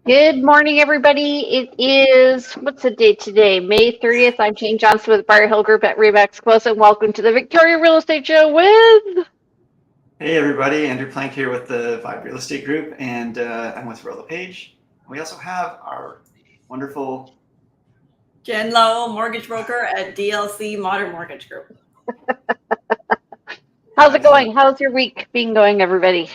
Good morning, everybody. It is, what's the date today? May 30th. I'm Jane Johnston with Bar Hill Group at Remax Close, and welcome to the Victoria Real Estate Show with... Hey everybody, Andrew Plank here with the Vibe Real Estate Group, and I'm with LePage. We also have our wonderful Jen Lowe, mortgage broker at DLC Modern Mortgage Group. How's it going? How's your week been going, everybody?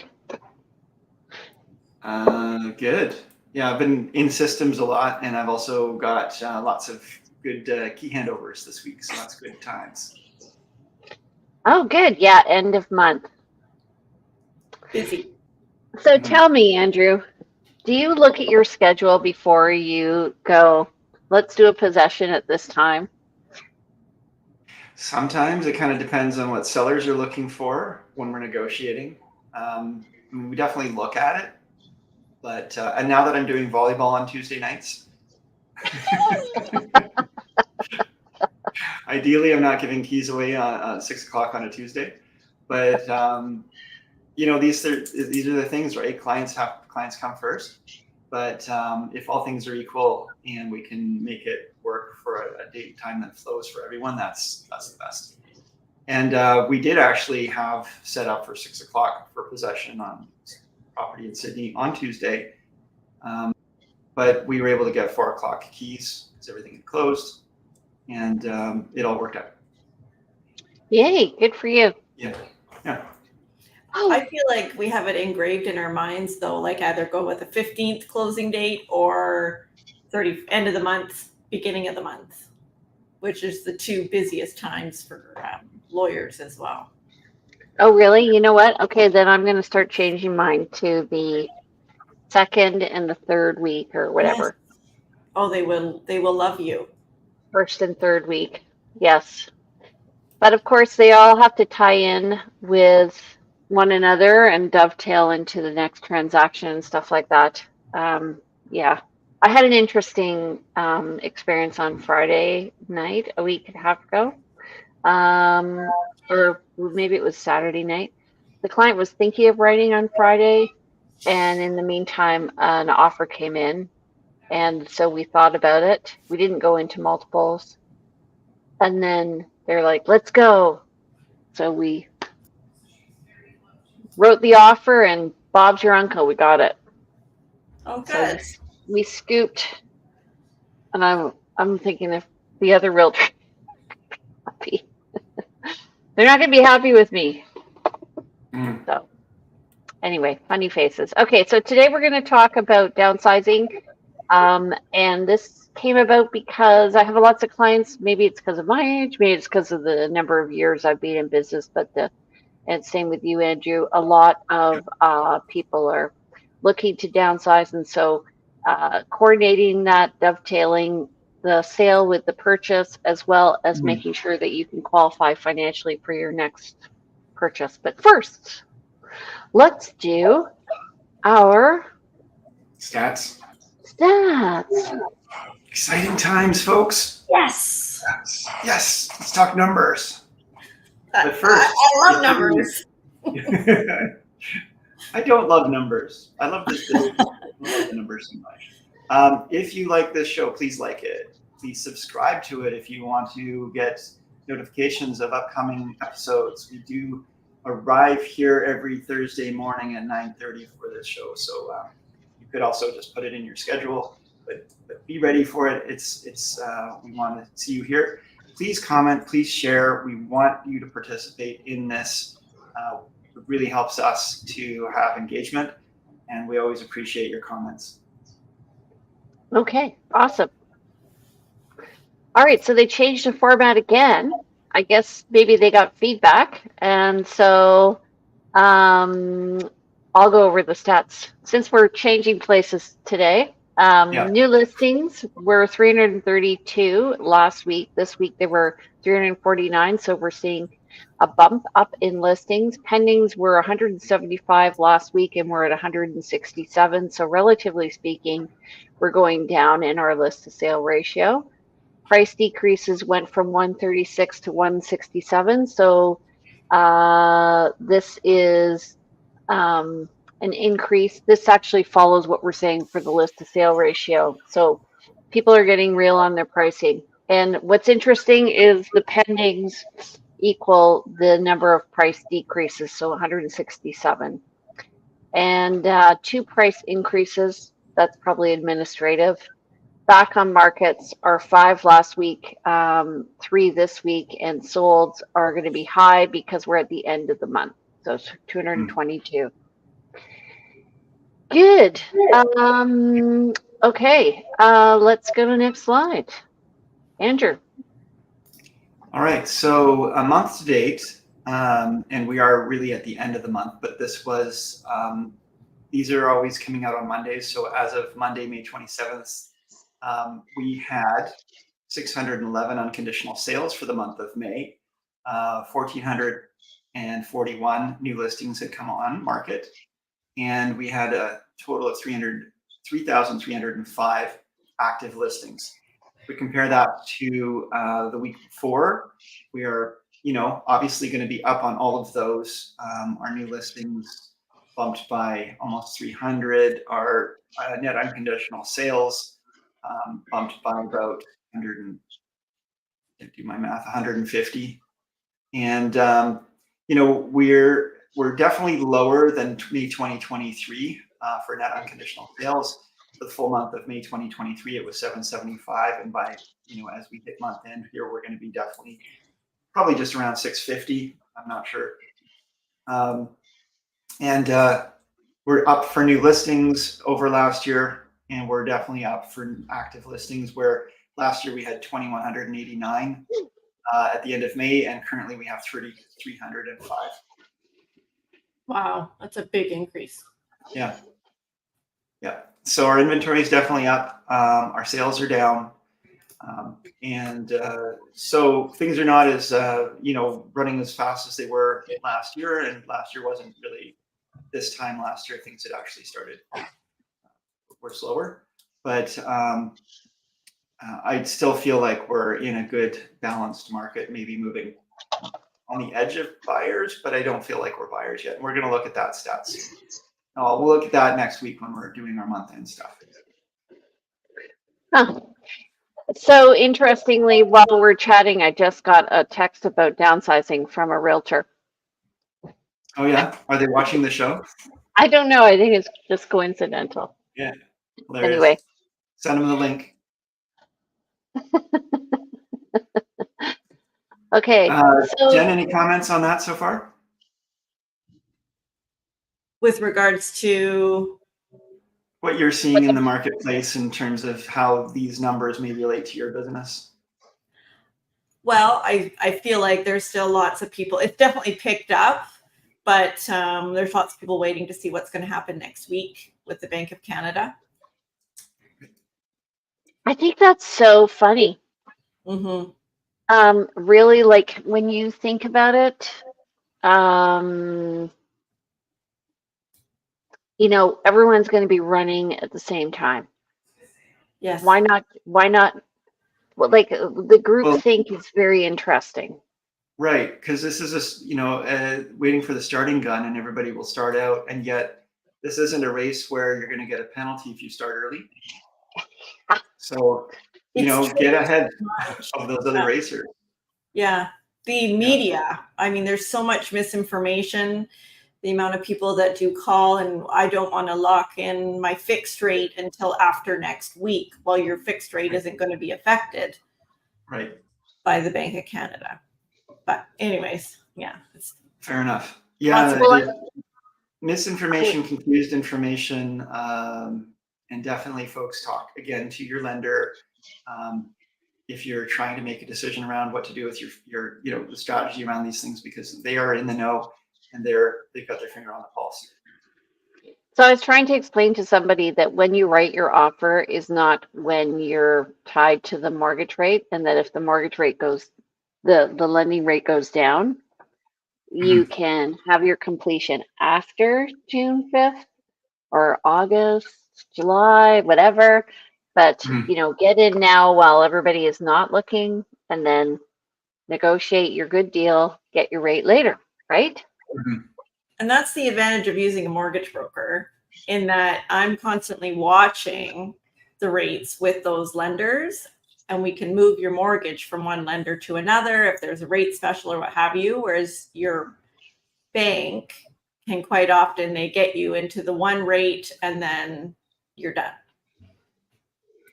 Good. Yeah, I've been in systems a lot, and I've also got lots of good key handovers this week, so that's good times. Oh, good. Yeah, end of month. Busy. So tell me, Andrew, do you look at your schedule before you go, let's do a possession at this time? Sometimes it kind of depends on what sellers are looking for when we're negotiating. We definitely look at it. But and now that I'm doing volleyball on Tuesday nights, ideally I'm not giving keys away on 6 o'clock on a Tuesday. But you know, these are the things, right? Clients come first. But if all things are equal and we can make it work for a date and time that flows for everyone, that's the best. And we did actually have set up for 6 o'clock for possession on property in Sydney on Tuesday, but we were able to get 4 o'clock keys because everything had closed, and it all worked out. Yay, good for you. Yeah. Oh. I feel like we have it engraved in our minds, though, like either go with the 15th closing date or end of the month, beginning of the month, which is the two busiest times for lawyers as well. Oh, really? You know what? Okay, then I'm going to start changing mine to the second and the third week or whatever. Yes. Oh, they will love you. First and third week. Yes. But of course, they all have to tie in with one another and dovetail into the next transaction and stuff like that. Yeah. I had an interesting experience on Friday night, a week and a half ago. Or maybe it was Saturday night. The client was thinking of writing on Friday, and in the meantime, an offer came in, and so we thought about it. We didn't go into multiples, and then they're like, "Let's go." So we wrote the offer, and Bob's your uncle. We got it. Oh, good. So we scooped, and I'm thinking if the other realtor happy. They're not going to be happy with me. So anyway, funny faces. Okay, so today we're going to talk about downsizing. And this came about because I have lots of clients. Maybe it's because of my age. Maybe it's because of the number of years I've been in business. And same with you, Andrew. A lot of people are looking to downsize. And so coordinating that, dovetailing the sale with the purchase, as well as making sure that you can qualify financially for your next purchase. But first, let's do our stats. Exciting times, folks. Yes. Yes. Let's talk numbers. But first, I love numbers. I don't love numbers. I love this business. I don't love the numbers so much. If you like this show, please like it. Please subscribe to it if you want to get notifications of upcoming episodes. We do arrive here every Thursday morning at 9:30 for this show. So you could also just put it in your schedule, but be ready for it. We want to see you here. Please comment, please share. We want you to participate in this. It really helps us to have engagement, and we always appreciate your comments. Okay, awesome. All right, so they changed the format again. I guess maybe they got feedback, and so I'll go over the stats. Since we're changing places today, new listings were 332 last week. This week they were 349, so we're seeing a bump up in listings. Pendings were 175 last week, and we're at 167. So relatively speaking, we're going down in our list to sale ratio. Price decreases went from 136 to 167. So this is an increase. This actually follows what we're saying for the list to sale ratio. So people are getting real on their pricing. And what's interesting is the pendings equal the number of price decreases, so 167. And 2 price increases, that's probably administrative. Back on markets are 5 last week, 3 this week, and solds are going to be high because we're at the end of the month. So it's 222. Good. Okay, let's go to the next slide. Andrew. All right, so a month to date, and we are really at the end of the month, but this was, these are always coming out on Mondays. So as of Monday, May 27th, we had 611 unconditional sales for the month of May. 1,441 new listings had come on market, and we had a total of 3,305 active listings. If we compare that to the week before, we are, obviously going to be up on all of those. Our new listings bumped by almost 300. Our net unconditional sales bumped by about 100 and do my math, 150. And we're definitely lower than May 2023 for net unconditional sales. For the full month of May 2023, it was 775, and by as we hit month end here, we're going to be definitely probably just around 650. I'm not sure. We're up for new listings over last year, and we're definitely up for active listings, where last year we had 2,189 at the end of May, and currently we have 3,305. Wow, that's a big increase. Yeah. So our inventory is definitely up. Our sales are down. So things are not as, running as fast as they were last year. And last year wasn't really this time last year. Things had actually started, were slower. But I still feel like we're in a good balanced market, maybe moving on the edge of buyers, but I don't feel like we're buyers yet. And we're going to look at that stats. We'll look at that next week when we're doing our month-end stuff. Huh. So interestingly, while we're chatting, I just got a text about downsizing from a realtor. Oh yeah? Are they watching the show? I don't know. I think it's just coincidental. Yeah. Hilarious. Anyway. Send them the link. Okay. So, Jen, any comments on that so far? With regards to what you're seeing in the marketplace in terms of how these numbers may relate to your business? Well, I feel like there's still lots of people. It's definitely picked up, but there's lots of people waiting to see what's going to happen next week with the Bank of Canada. I think that's so funny. Mm-hmm. Really, like when you think about it, everyone's going to be running at the same time. Yes. Why not? Well, like the group think is very interesting. Right, because this is waiting for the starting gun, and everybody will start out, and yet this isn't a race where you're going to get a penalty if you start early. So get ahead of those other racers. Yeah, the media. I mean, there's so much misinformation. The amount of people that do call, and I don't want to lock in my fixed rate until after next week. Well, your fixed rate isn't going to be affected, right, by the Bank of Canada. But anyways, yeah. Fair enough. Yeah, misinformation, confused information, and definitely folks talk again to your lender if you're trying to make a decision around what to do with your the strategy around these things, because they are in the know and they've got their finger on the pulse. So I was trying to explain to somebody that when you write your offer is not when you're tied to the mortgage rate, and that if the mortgage rate the lending rate goes down, you can have your completion after June 5th or August, July, whatever. But, get in now while everybody is not looking, and then negotiate your good deal, get your rate later, right? And that's the advantage of using a mortgage broker, in that I'm constantly watching the rates with those lenders, and we can move your mortgage from one lender to another if there's a rate special or what have you. Whereas your bank can quite often, they get you into the one rate and then you're done.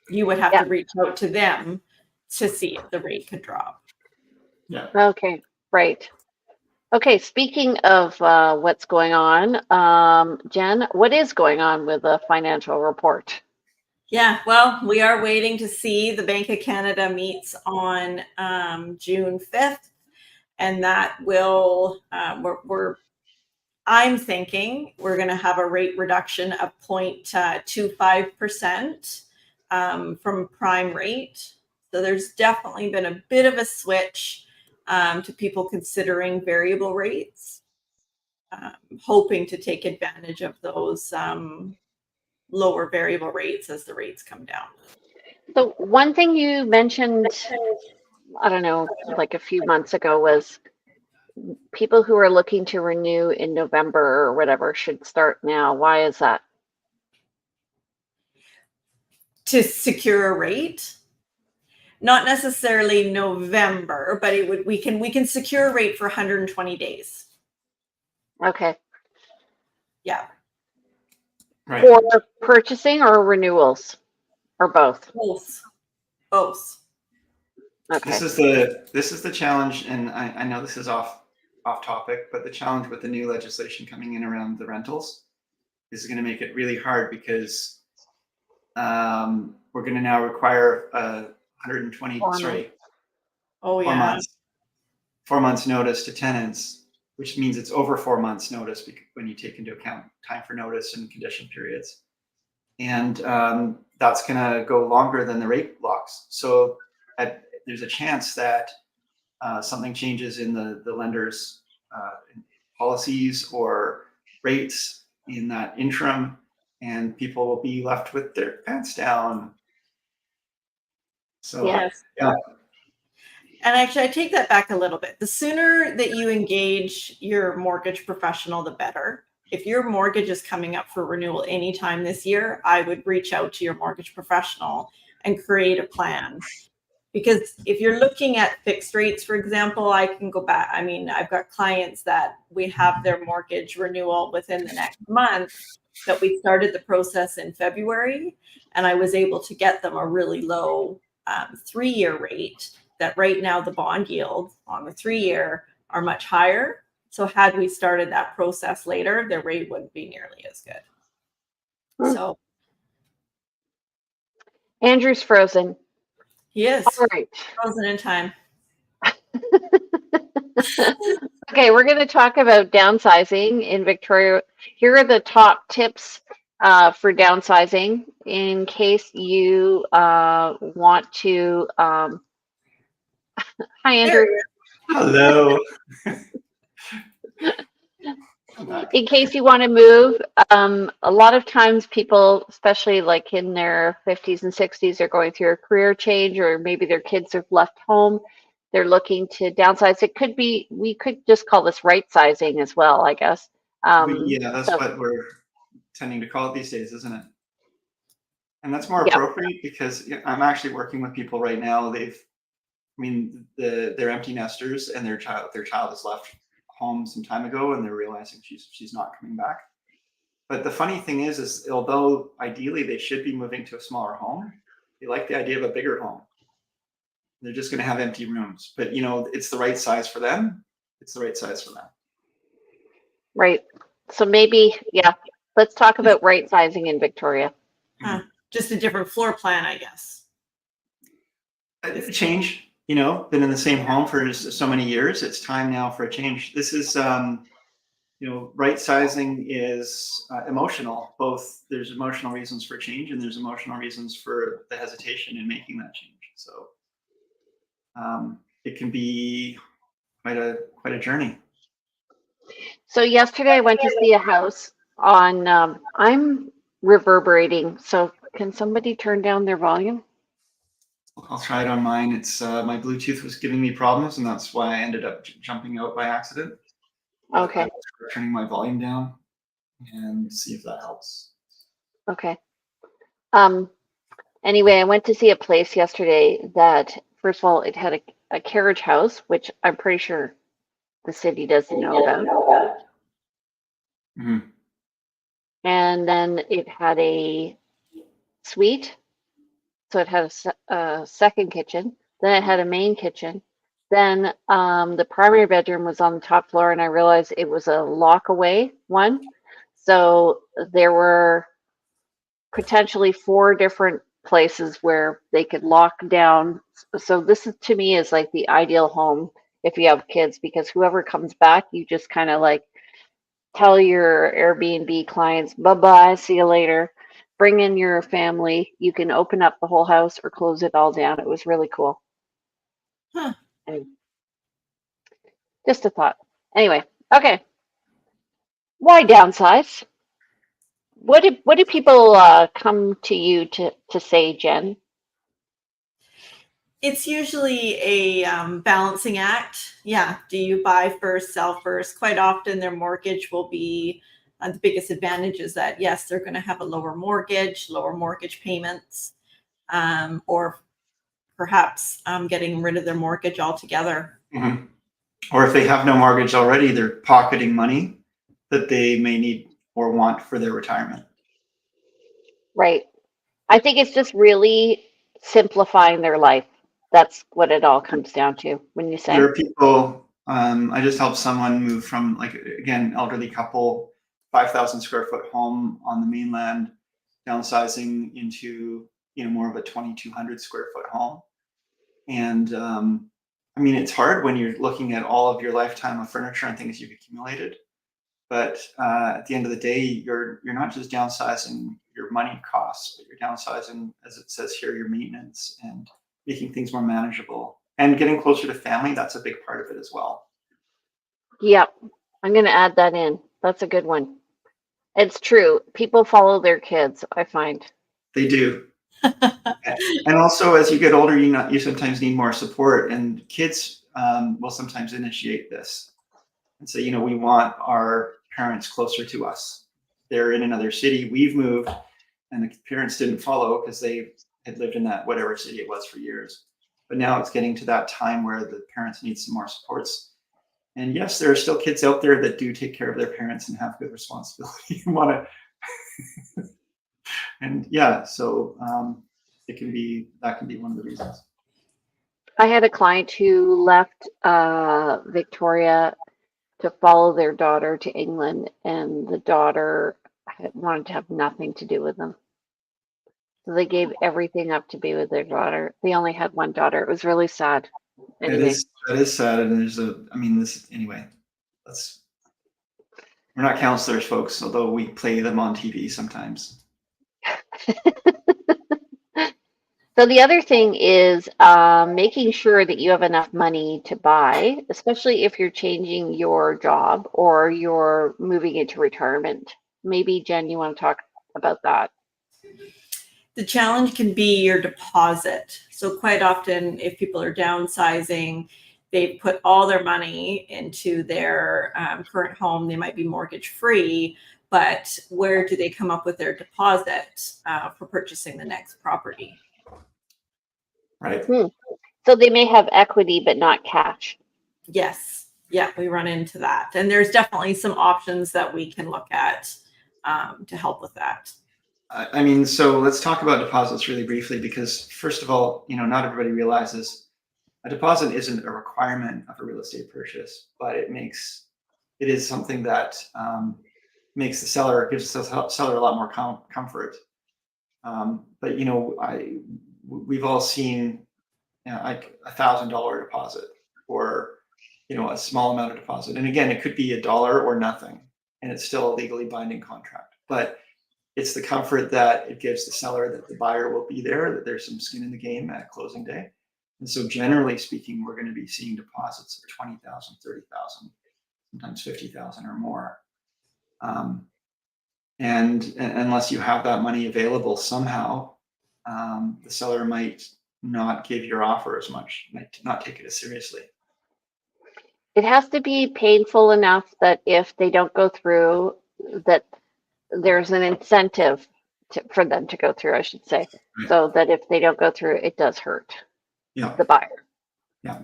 You would have to reach out to them to see if the rate could drop. Yeah. Okay, right. Okay, speaking of what's going on, Jen, what is going on with the financial report? Yeah, well, we are waiting to see. The Bank of Canada meets on June 5th, and that will, I'm thinking we're going to have a rate reduction of 0.25% from prime rate. So there's definitely been a bit of a switch to people considering variable rates, hoping to take advantage of those lower variable rates as the rates come down. So one thing you mentioned, I don't know, like a few months ago, was people who are looking to renew in November or whatever should start now. Why is that? To secure a rate, not necessarily November, but it would, we can secure a rate for 120 days. Okay. Yeah. Right. For purchasing or renewals, or both? Both. Okay. This is the challenge, and I know this is off topic, but the challenge with the new legislation coming in around the rentals is going to make it really hard, because we're going to now require 120 4 months notice to tenants, which means it's over 4 months notice when you take into account time for notice and condition periods, and that's going to go longer than the rate blocks. So there's a chance that something changes in the lender's policies or rates in that interim, and people will be left with their pants down. So yes. Yeah. And actually, I take that back a little bit. The sooner that you engage your mortgage professional, the better. If your mortgage is coming up for renewal anytime this year, I would reach out to your mortgage professional and create a plan. Because if you're looking at fixed rates, for example, I can go back. I mean, I've got clients that we have their mortgage renewal within the next month, that we started the process in February, and I was able to get them a really low 3-year rate. That right now the bond yield on the 3-year are much higher. So had we started that process later, their rate wouldn't be nearly as good. So Andrew's frozen. he is. All right. Frozen in time. Okay, we're going to talk about downsizing in Victoria. Here are the top tips for downsizing in case you want to. Hi, Andrew. Hello. In case you want to move, a lot of times people, especially like in their 50s and 60s, are going through a career change, or maybe their kids have left home. They're looking to downsize. It could be, we could just call this right sizing as well, I guess. Yeah, that's what we're tending to call it these days, isn't it? And that's more appropriate, because I'm actually working with people right now. They're empty nesters, and their child has left home some time ago, and they're realizing she's not coming back. But the funny thing is although ideally they should be moving to a smaller home, they like the idea of a bigger home. They're just going to have empty rooms, but it's the right size for them. It's the right size for them. Right. So maybe, let's talk about right sizing in Victoria. Just a different floor plan, I guess. A change. Been in the same home for so many years. It's time now for a change. This is, right sizing is emotional. Both there's emotional reasons for change, and there's emotional reasons for the hesitation in making that change. So it can be quite a journey. So yesterday I went to see a house on, I'm reverberating. So can somebody turn down their volume? I'll try it on mine. It's my Bluetooth was giving me problems, and that's why I ended up jumping out by accident. Okay. turning my volume down and see if that helps. Okay. Anyway, I went to see a place yesterday that, first of all, it had a carriage house, which I'm pretty sure the city doesn't know about. Mhm. And then it had a suite. So it had a second kitchen. Then it had a main kitchen. Then the primary bedroom was on the top floor, and I realized it was a lock away one. So there were potentially 4 different places where they could lock down. So this is, to me, is like the ideal home if you have kids, because whoever comes back, you just kind of like tell your Airbnb clients, bye-bye, see you later. Bring in your family. You can open up the whole house or close it all down. It was really cool. Huh. And just a thought. Anyway, okay. Why downsize? What do people come to you to say, Jen? It's usually a balancing act. Yeah. Do you buy first, sell first? Quite often their mortgage will be the biggest advantage is that, yes, they're going to have a lower mortgage payments, or perhaps getting rid of their mortgage altogether. Mm-hmm. Or if they have no mortgage already, they're pocketing money that they may need or want for their retirement. Right. I think it's just really simplifying their life. That's what it all comes down to when you say. There are people, I just helped someone move from, like, again, elderly couple, 5,000 square foot home on the mainland, downsizing into, more of a 2,200 square foot home. And I mean, it's hard when you're looking at all of your lifetime of furniture and things you've accumulated. But at the end of the day, you're not just downsizing your money costs, but you're downsizing, as it says here, your maintenance and making things more manageable and getting closer to family. That's a big part of it as well. Yep. I'm going to add that in. That's a good one. It's true. People follow their kids, I find. They do. And also, as you get older, you sometimes need more support, and kids will sometimes initiate this and say, we want our parents closer to us. They're in another city. We've moved, and the parents didn't follow because they had lived in that whatever city it was for years. But now it's getting to that time where the parents need some more supports. And yes, there are still kids out there that do take care of their parents and have good responsibility and want to. And yeah, so that can be one of the reasons. I had a client who left Victoria to follow their daughter to England, and the daughter wanted to have nothing to do with them. So they gave everything up to be with their daughter. They only had one daughter. It was really sad. Anyway. That is sad, and anyway. We're not counselors, folks, although we play them on TV sometimes. So the other thing is making sure that you have enough money to buy, especially if you're changing your job or you're moving into retirement. Maybe, Jen, you want to talk about that? The challenge can be your deposit. So quite often, if people are downsizing, they put all their money into their current home. They might be mortgage free, but where do they come up with their deposit for purchasing the next property? Right. So they may have equity, but not cash. Yes. Yeah, we run into that. And there's definitely some options that we can look at to help with that. I mean, so let's talk about deposits really briefly, because first of all, not everybody realizes a deposit isn't a requirement of a real estate purchase, but it is something that gives the seller a lot more comfort. But we've all seen like $1,000 deposit or a small amount of deposit, and again, it could be $1 or nothing, and it's still a legally binding contract. But it's the comfort that it gives the seller that the buyer will be there, that there's some skin in the game at closing day. And so generally speaking, we're going to be seeing deposits of $20,000, $30,000, sometimes $50,000 or more. And unless you have that money available somehow, the seller might not give your offer as much, might not take it as seriously. it has to be painful enough that if they don't go through, that there's an incentive for them to go through, I should say. Right. So that if they don't go through, it does hurt Yeah. the buyer. Yeah.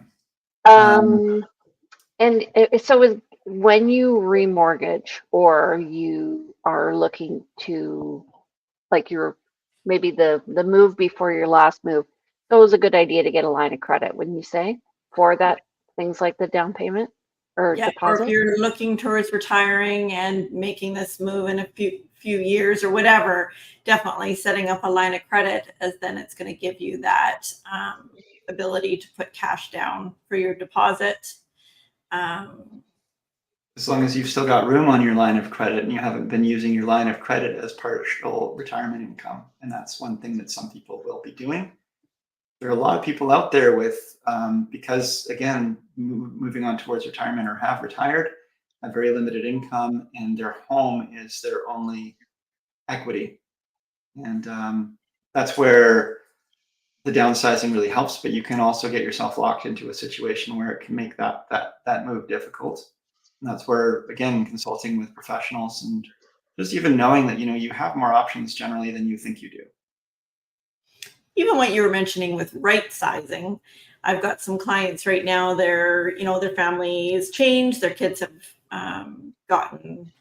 And so when you remortgage or you are looking to, like, maybe the move before your last move, so it was a good idea to get a line of credit, wouldn't you say, for that, things like the down payment or Yeah, or if deposit? you're looking towards retiring and making this move in a few years or whatever, definitely setting up a line of credit, as then it's going to give you that ability to put cash down for your deposit. As long as you've still got room on your line of credit and you haven't been using your line of credit as partial retirement income. And that's one thing that some people will be doing. There are a lot of people out there with, because again, moving on towards retirement or have retired, have very limited income, and their home is their only equity. And that's where the downsizing really helps, but you can also get yourself locked into a situation where it can make that move difficult. And that's where, again, consulting with professionals and just even knowing that, you have more options generally than you think you do. Even what you were mentioning with right sizing, I've got some clients right now, their family has changed, their kids have gotten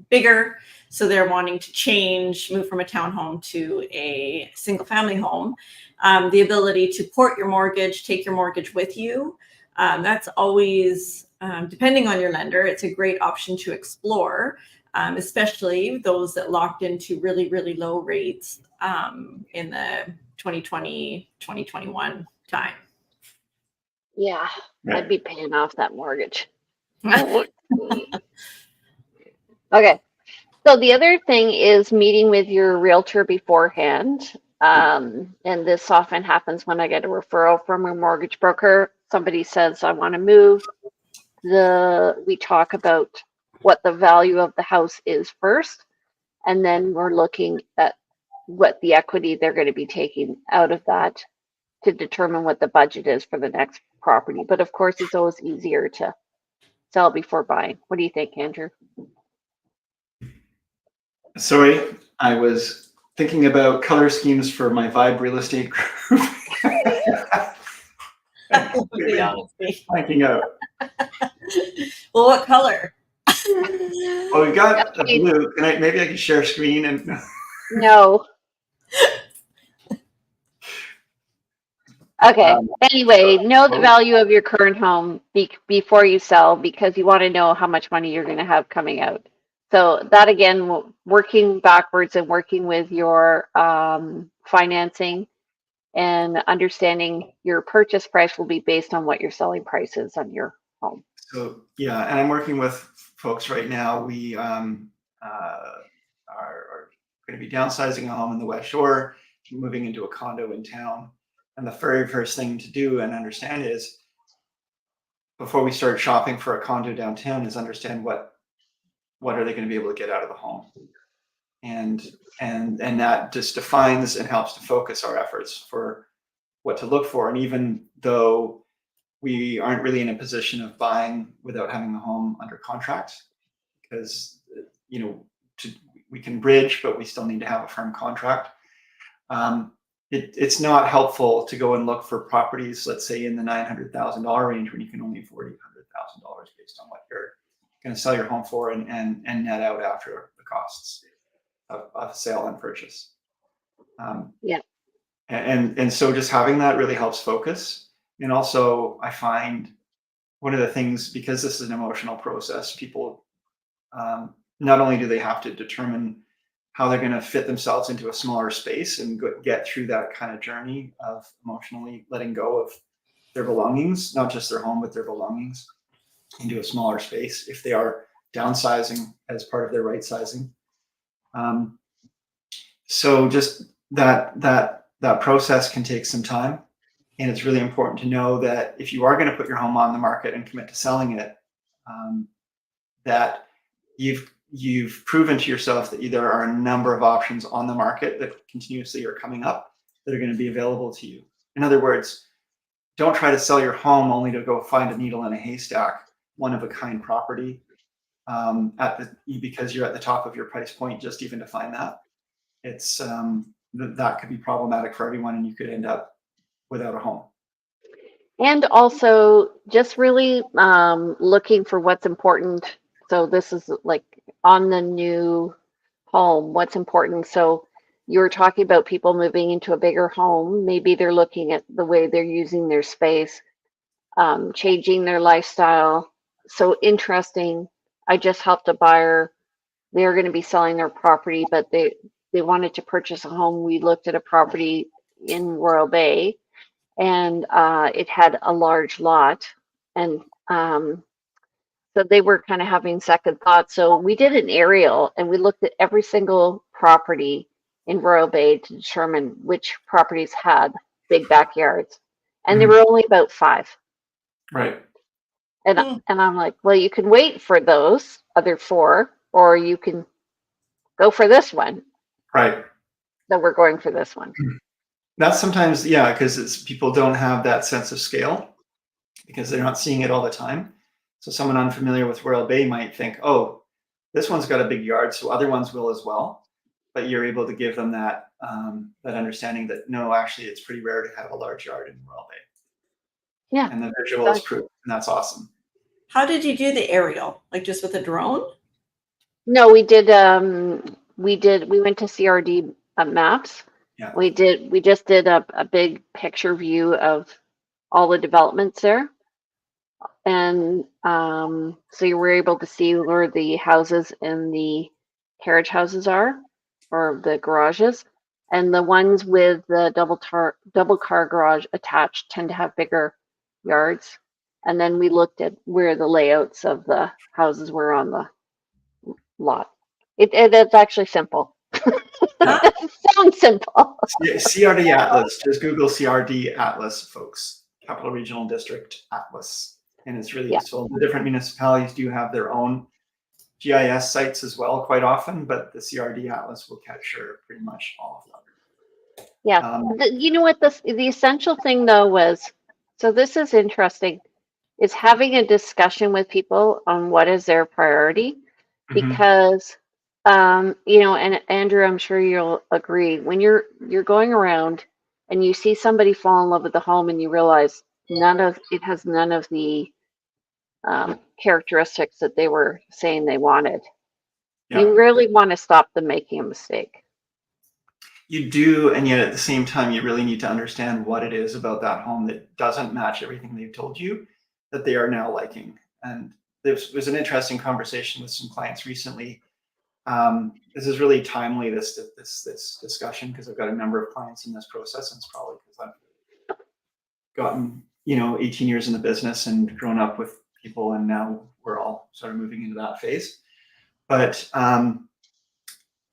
bigger, so they're wanting to move from a townhome to a single family home. The ability to port your mortgage, take your mortgage with you, that's always, depending on your lender, it's a great option to explore, especially those that locked into really, really low rates in the 2020, 2021 time. Yeah, Right. I'd be paying off that mortgage. Okay. So the other thing is meeting with your realtor beforehand. And this often happens when I get a referral from a mortgage broker. Somebody says, I want to move. We talk about what the value of the house is first. And then we're looking at what the equity they're going to be taking out of that to determine what the budget is for the next property. But of course, it's always easier to sell before buying. What do you think, Andrew? Sorry, I was thinking about color schemes for my Vibe real estate group. Blanking out. Well, what color? Well, we've got a blue. Maybe I can share screen and. No. Okay. Anyway, know the value of your current home before you sell, because you want to know how much money you're going to have coming out. So that, again, working backwards and working with your financing and understanding your purchase price will be based on what your selling price is on your home. So yeah, and I'm working with folks right now. We are going to be downsizing a home in the West Shore, moving into a condo in town. And the very first thing to do and understand is, before we start shopping for a condo downtown, is understand what are they going to be able to get out of the home, and that just defines and helps to focus our efforts for what to look for. And even though we aren't really in a position of buying without having the home under contract, because we can bridge, but we still need to have a firm contract. It's not helpful to go and look for properties, let's say in the $900,000 range, when you can only afford $800,000 based on what you're going to sell your home for and net out after the costs of sale and purchase. Yeah. And so just having that really helps focus. And also, I find one of the things, because this is an emotional process, people not only do they have to determine how they're going to fit themselves into a smaller space and get through that kind of journey of emotionally letting go of their belongings, not just their home, but their belongings, into a smaller space if they are downsizing as part of their right sizing. So just that process can take some time. And it's really important to know that if you are going to put your home on the market and commit to selling it, that you've proven to yourself that there are a number of options on the market that continuously are coming up that are going to be available to you. In other words, don't try to sell your home only to go find a needle in a haystack, one of a kind property because you're at the top of your price point, just even to find that. It's that could be problematic for everyone, and you could end up without a home. And also just really looking for what's important. So this is like on the new home, what's important. So you're talking about people moving into a bigger home. Maybe they're looking at the way they're using their space, changing their lifestyle. So interesting. I just helped a buyer. They're going to be selling their property, but they wanted to purchase a home. We looked at a property in Royal Bay, and it had a large lot, and so they were kind of having second thoughts. So we did an aerial, and we looked at every single property in Royal Bay to determine which properties had big backyards, and there were only about 5. Right. And I'm like, well, you can wait for those other 4, or you can go for this one. Right. So we're going for this one. That's sometimes, yeah, because it's people don't have that sense of scale because they're not seeing it all the time. So someone unfamiliar with Royal Bay might think, oh, this one's got a big yard, so other ones will as well. But you're able to give them that that understanding that no, actually, it's pretty rare to have a large yard in Royal Bay. Yeah. And the visual is proof, and that's awesome. How did you do the aerial? Like just with a drone? No, we did. We went to CRD maps. Yeah. We just did a big picture view of all the developments there. And so you were able to see where the houses and the carriage houses are, or the garages. And the ones with the double car garage attached tend to have bigger yards. And then we looked at where the layouts of the houses were on the lot. It's actually simple. It sounds simple. CRD Atlas. Just Google CRD Atlas, folks. Capital Regional District Atlas. And it's really useful. The different municipalities do have their own GIS sites as well quite often, but the CRD Atlas will capture pretty much all of them. Yeah. You know what the essential thing though was, so this is interesting, is having a discussion with people on what is their priority, because you know, and Andrew, I'm sure you'll agree, when you're going around and you see somebody fall in love with the home and you realize it has none of the characteristics that they were saying they wanted. Yeah. You really want to stop them making a mistake. You do, and yet at the same time, you really need to understand what it is about that home that doesn't match everything they've told you that they are now liking. And there was an interesting conversation with some clients recently. This is really timely, this discussion, because I've got a number of clients in this process, and it's probably because I've gotten 18 years in the business and grown up with people, and now we're all sort of moving into that phase. But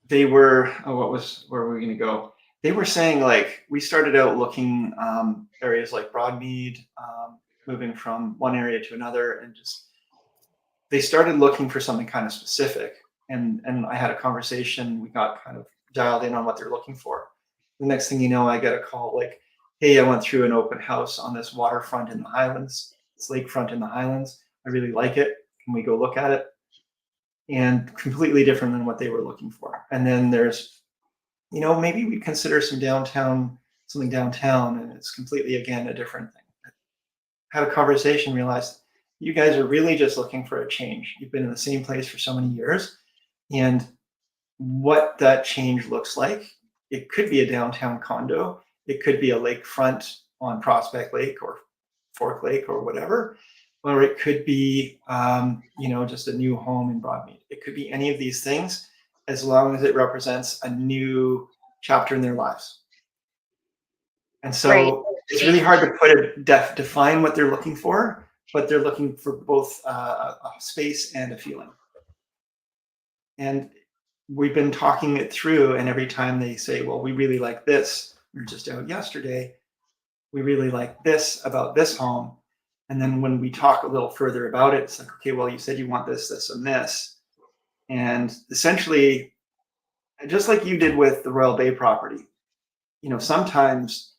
they were, where were we going to go? They were saying, like, we started out looking areas like Broadmead, moving from one area to another, and just they started looking for something kind of specific. And I had a conversation. We got kind of dialed in on what they're looking for. The next thing you know, I get a call like, hey, I went through an open house on this waterfront in the Highlands. It's lakefront in the Highlands. I really like it. Can we go look at it? And completely different than what they were looking for. And then there's, maybe we consider something downtown, and it's completely, again, a different thing. I had a conversation, realized you guys are really just looking for a change. You've been in the same place for so many years. And what that change looks like, it could be a downtown condo. It could be a lakefront on Prospect Lake or Fork Lake or whatever. Or it could be, just a new home in Broadmead. It could be any of these things, as long as it represents a new chapter in their lives. And so It's really hard to define what they're looking for, but they're looking for both a space and a feeling. And we've been talking it through, and every time they say, well, we really like this, we were just out yesterday, we really like this about this home. And then when we talk a little further about it, it's like, okay, well, you said you want this, this, and this. And essentially, just like you did with the Royal Bay property, sometimes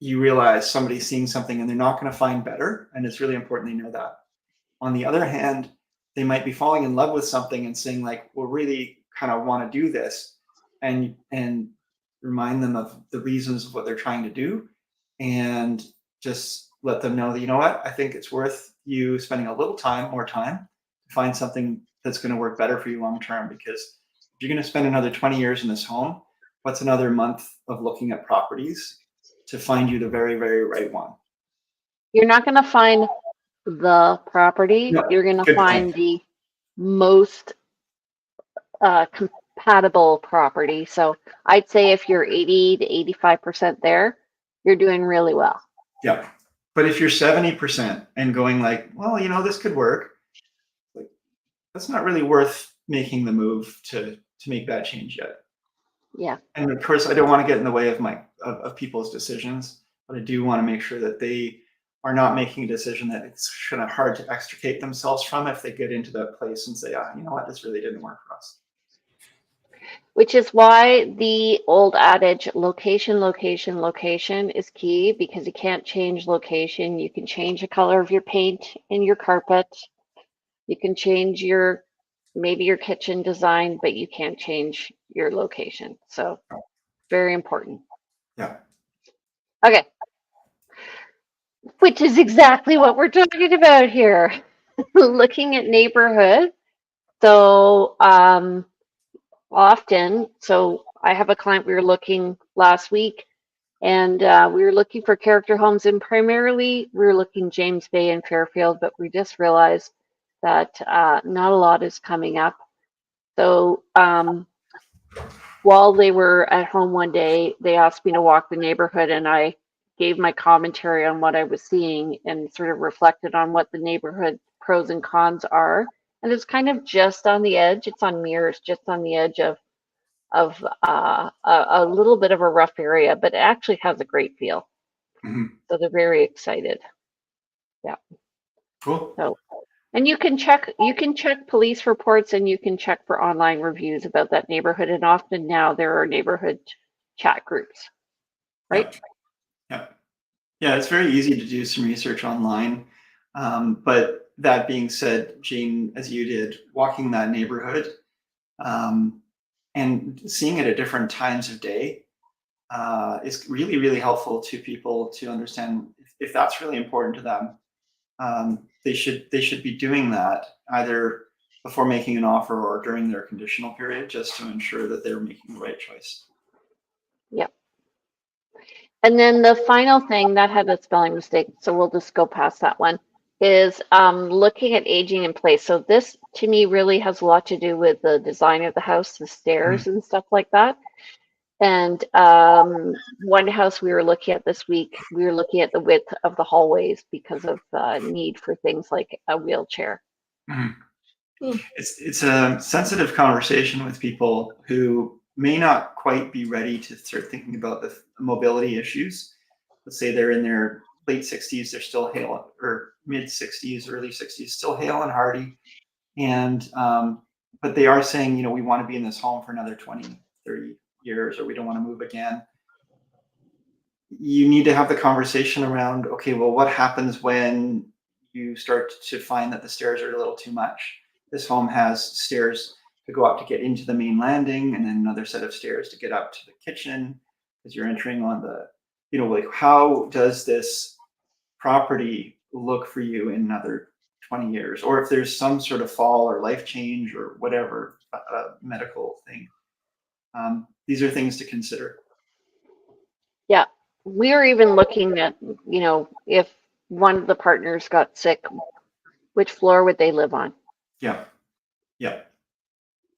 you realize somebody's seeing something and they're not going to find better. And it's really important they know that. On the other hand, they might be falling in love with something and saying like, well, really kind of want to do this, and remind them of the reasons of what they're trying to do, and just let them know that, you know what, I think it's worth you spending a little more time to find something that's going to work better for you long term. Because if you're going to spend another 20 years in this home, what's another month of looking at properties to find you the very, very right one? You're not going to find the property. No, You're going to good find point. the most compatible property. So I'd say if you're 80 to 85% there, you're doing really well. Yeah. But if you're 70% and going like, well, you know, this could work, like, that's not really worth making the move to make that change yet. Yeah. And of course, I don't want to get in the way of of people's decisions, but I do want to make sure that they are not making a decision that it's kind of hard to extricate themselves from if they get into that place and say, ah, you know what, this really didn't work for us. Which is why the old adage, location, location, location, is key, because you can't change location. You can change the color of your paint and your carpet. You can change maybe your kitchen design, but you can't change your location. So very important. Yeah. Okay. Which is exactly what we're talking about here. Looking at neighborhood. So often, so I have a client, we were looking last week, and we were looking for character homes, and primarily we were looking James Bay and Fairfield, but we just realized that not a lot is coming up. So while they were at home one day, they asked me to walk the neighborhood, and I gave my commentary on what I was seeing and sort of reflected on what the neighborhood pros and cons are. And it's kind of just on the edge. It's on mirrors, just on the edge of a little bit of a rough area, but it actually has a great feel. Mm-hmm. So they're very excited. Yeah. Cool. So, and you can check police reports, and you can check for online reviews about that neighborhood. And often now there are neighborhood chat groups, right? Yeah. Yeah, it's very easy to do some research online. But that being said, Jane, as you did, walking that neighborhood and seeing it at different times of day is really, really helpful to people to understand if that's really important to them. They should be doing that either before making an offer or during their conditional period, just to ensure that they're making the right choice. Yep. And then the final thing that had a spelling mistake, so we'll just go past that one, is looking at aging in place. So this, to me, really has a lot to do with the design of the house, the stairs and stuff like that. And one house we were looking at this week, we were looking at the width of the hallways because of the need for things like a wheelchair. Mm-hmm. It's a sensitive conversation with people who may not quite be ready to start thinking about the mobility issues. Let's say they're in their late 60s, they're still hale, or mid 60s, early 60s, still hale and hearty. And but they are saying, you know, we want to be in this home for another 20, 30 years, or we don't want to move again. You need to have the conversation around, okay, well, what happens when you start to find that the stairs are a little too much? This home has stairs to go up to get into the main landing, and then another set of stairs to get up to the kitchen as you're entering on the, you know, like, how does this property look for you in another 20 years? Or if there's some sort of fall or life change or whatever, medical thing. These are things to consider. Yeah. We were even looking at, you know, if one of the partners got sick, which floor would they live on? Yeah. Yeah.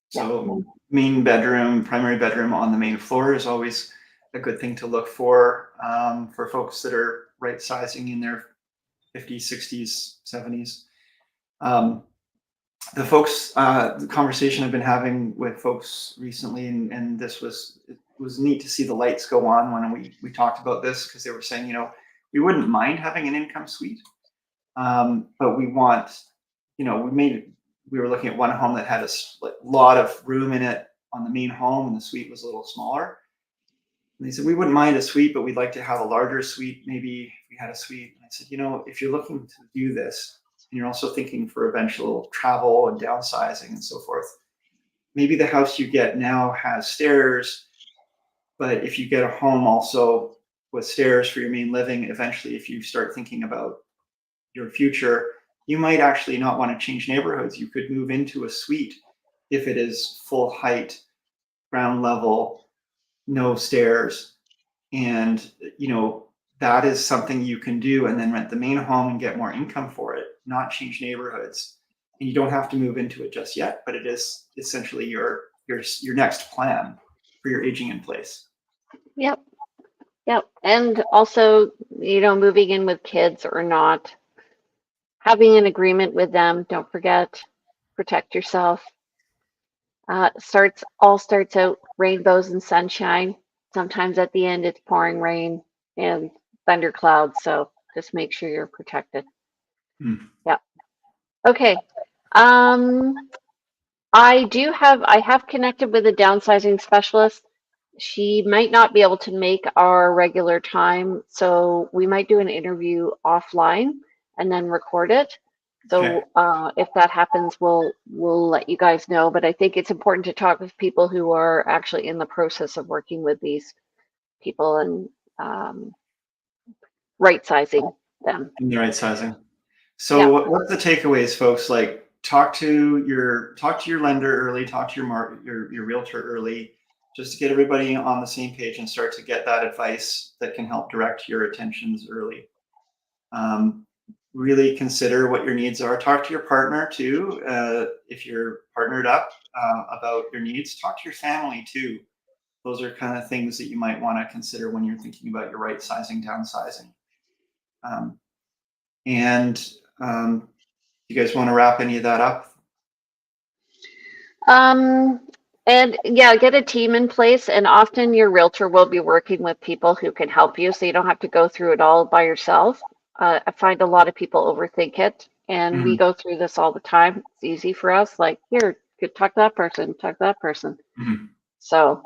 So main bedroom, primary bedroom on the main floor is always a good thing to look for folks that are right sizing in their 50s, 60s, 70s. The conversation I've been having with folks recently, and this was, it was neat to see the lights go on when we talked about this, because they were saying, you know, we wouldn't mind having an income suite, but we want, you know, we were looking at one home that had a lot of room in it on the main home, and the suite was a little smaller. And they said, we wouldn't mind a suite, but we'd like to have a larger suite. Maybe if we had a suite. And I said, if you're looking to do this, and you're also thinking for eventual travel and downsizing and so forth, maybe the house you get now has stairs, but if you get a home also with stairs for your main living, eventually, if you start thinking about your future, you might actually not want to change neighborhoods. You could move into a suite if it is full height, ground level, no stairs. And, that is something you can do and then rent the main home and get more income for it, not change neighborhoods. And you don't have to move into it just yet, but it is essentially your next plan for your aging in place. Yep. And also, moving in with kids or not, having an agreement with them. Don't forget, protect yourself. Starts out rainbows and sunshine. Sometimes at the end it's pouring rain and thunderclouds. So just make sure you're protected. Yeah. Okay. I have connected with a downsizing specialist. She might not be able to make our regular time, so we might do an interview offline and then record it. So Okay. If that happens, we'll let you guys know. But I think it's important to talk with people who are actually in the process of working with these people and right sizing them. In the right sizing. So Yeah. what's the takeaways, folks? Like, talk to your lender early, talk to your realtor early, just to get everybody on the same page and start to get that advice that can help direct your attentions early. Really consider what your needs are. Talk to your partner too. If you're partnered up about your needs, talk to your family too. Those are kind of things that you might want to consider when you're thinking about your right sizing, downsizing. You guys want to wrap any of that up? And yeah, get a team in place, and often your realtor will be working with people who can help you, so you don't have to go through it all by yourself. I find a lot of people overthink it, and we go through this all the time. It's easy for us, like, here, talk to that person, talk to that person. So.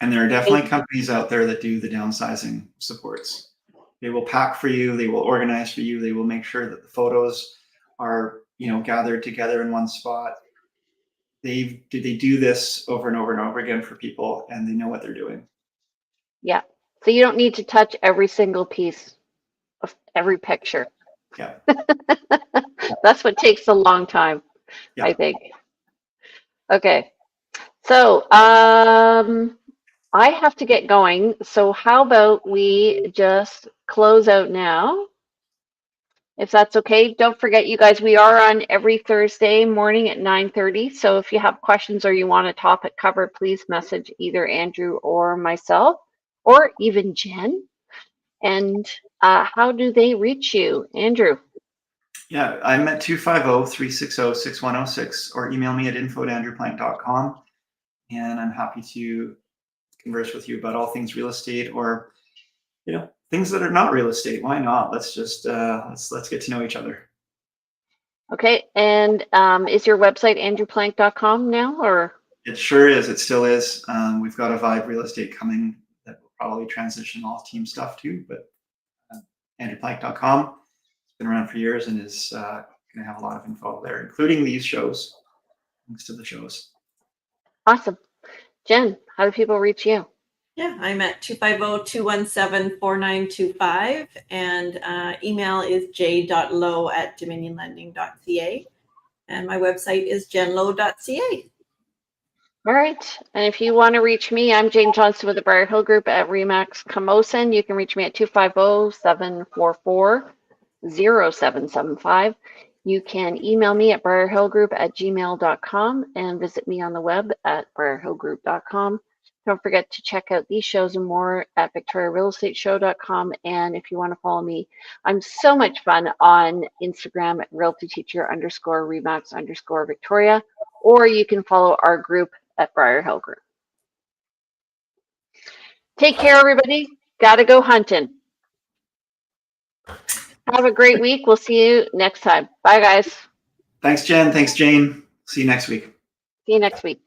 And there are definitely companies out there that do the downsizing supports. They will pack for you, they will organize for you, they will make sure that the photos are, gathered together in one spot. They do this over and over and over again for people, and they know what they're doing. Yeah. So you don't need to touch every single piece of every picture. Yeah. That's what takes a long time, Yeah. I think. Okay. So I have to get going. So how about we just close out now? If that's okay. Don't forget, you guys, we are on every Thursday morning at 9:30. So if you have questions or you want a topic covered, please message either Andrew or myself, or even Jen. And how do they reach you, Andrew? Yeah, I'm at 250-360-6106, or email me at info@andrewplank.com. And I'm happy to converse with you about all things real estate, or things that are not real estate. Why not? Let's just let's get to know each other. Okay, and is your website andrewplank.com now, or? It sure is. It still is. We've got a Vibe Real Estate coming that will probably transition all team stuff too, but andrewplank.com. It's been around for years and is going to have a lot of info there, including these shows, links to the shows. Awesome. Jen, how do people reach you? Yeah, I'm at 250-217-4925, and email is j.low@dominionlending.ca, and my website is jenlow.ca. All right. And if you want to reach me, I'm Jane Johnston with the Briar Hill Group at Remax Camosun. You can reach me at 250-744-0775. You can email me at briarhillgroup@gmail.com and visit me on the web at briarhillgroup.com. Don't forget to check out these shows and more at victoriarealestateshow.com. And if you want to follow me, I'm so much fun on Instagram at realtyteacher_remax_Victoria, or you can follow our group at Briar Hill Group. Take care, everybody. Gotta go hunting. Have a great week. We'll see you next time. Bye, guys. Thanks, Jen. Thanks, Jane. See you next week. See you next week.